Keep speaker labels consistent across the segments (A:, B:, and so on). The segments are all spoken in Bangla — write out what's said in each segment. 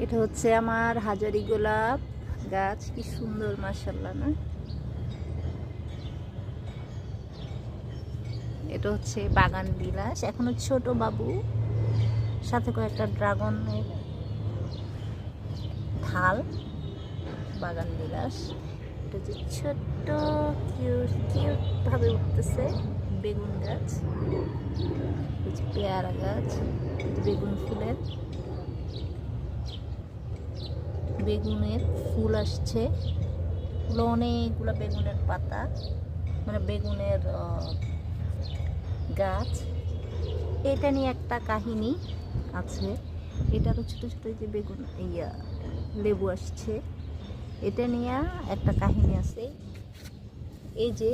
A: এটা হচ্ছে আমার হাজারি গোলাপ গাছ, কি সুন্দর মাশাআল্লাহ না। এটা হচ্ছে বাগান বিলাস, এখনো ছোট বাবু, সাথে কয়েকটা ড্রাগনের ঢাল। বাগান বিলাস এটা হচ্ছে ছোট্ট কিউট কিউট ভাবে উঠতেছে। বেগুন গাছ, হচ্ছে পেয়ারা গাছ, বেগুন ফুলের বেগুনের ফুল আসছে। অনেকগুলো বেগুনের পাতা, মানে বেগুনের গাছ। এটা নিয়ে একটা কাহিনী আছে। এটারও ছোটো ছোটো যে বেগুন লেবু আসছে, এটা নিয়ে একটা কাহিনী আছে। এই যে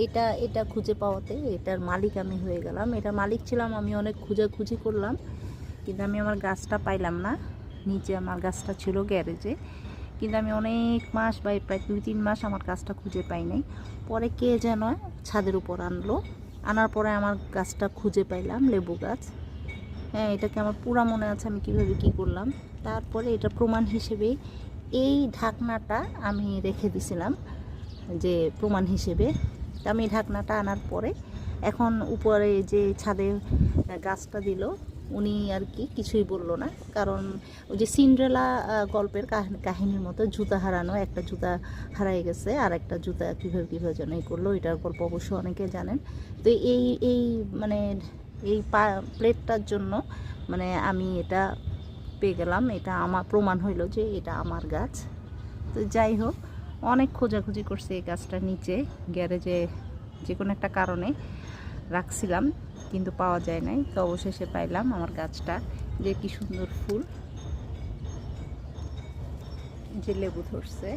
A: এটা এটা খুঁজে পাওয়াতে এটার মালিক আমি হয়ে গেলাম। এটার মালিক ছিলাম আমি, অনেক খুঁজাখুঁজি করলাম, কিন্তু আমি আমার গাছটা পাইলাম না। নিচে আমার গাছটা ছিল গ্যারেজে, কিন্তু আমি অনেক মাস বা প্রায় 2-3 মাস আমার গাছটা খুঁজে পাই নাই। পরে কে যেন ছাদের উপর আনলো, আনার পরে আমার গাছটা খুঁজে পাইলাম, লেবু গাছ। হ্যাঁ, এটাকে আমার পুরা মনে আছে আমি কীভাবে কী করলাম। তারপরে এটা প্রমাণ হিসেবে এই ঢাকনাটা আমি রেখে দিছিলাম, যে প্রমাণ হিসেবে। আমি ঢাকনাটা আনার পরে এখন উপরে যে ছাদে গাছটা দিল, উনি আর কি কিছুই বললো না, কারণ ওই যে সিন্ড্রেলা গল্পের কাহিনীর মতো জুতা হারানো, একটা জুতা হারাই গেছে, আর একটা জুতা কীভাবে যেন এই করলো, এটার গল্প অবশ্য অনেকে জানেন। তো এই মানে এই প্লেটটার জন্য মানে আমি এটা পেয়ে গেলাম, এটা আমার প্রমাণ হইল যে এটা আমার গাছ। তো যাই হোক, অনেক খোঁজাখুঁজি করছে এই গাছটা নিচে গ্যারেজে, যে কোনো একটা কারণে রাখছিলাম কিন্তু পাওয়া যায় নাই। তো অবশেষে পাইলাম আমার গাছটা, যে কি সুন্দর ফুল, যে লেবু ধরছে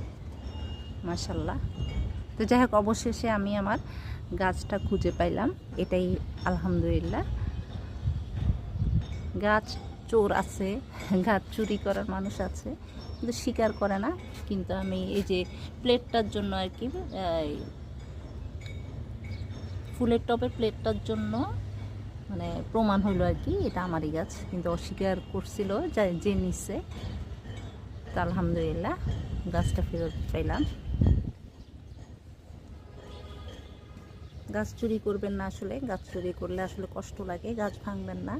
A: মাশাআল্লাহ। তো যাই হোক, অবশেষে আমি আমার গাছটা খুঁজে পাইলাম, এটাই আলহামদুলিল্লাহ। গাছ চোর আছে, গাছ চুরি করার মানুষ আছে, কিন্তু স্বীকার করে না। কিন্তু আমি এই যে প্লেটটার জন্য আর কি, ফুলের টবের প্লেটটার জন্য মানে প্রমাণ হইলো আর কি এটা আমারই গাছ, কিন্তু অস্বীকার করছিল যে নিচ্ছে। তো আলহামদুলিল্লাহ গাছটা ফেরত পাইলাম। গাছ চুরি করবেন না, আসলে গাছ চুরি করলে আসলে কষ্ট লাগে, গাছ ভাঙবেন না।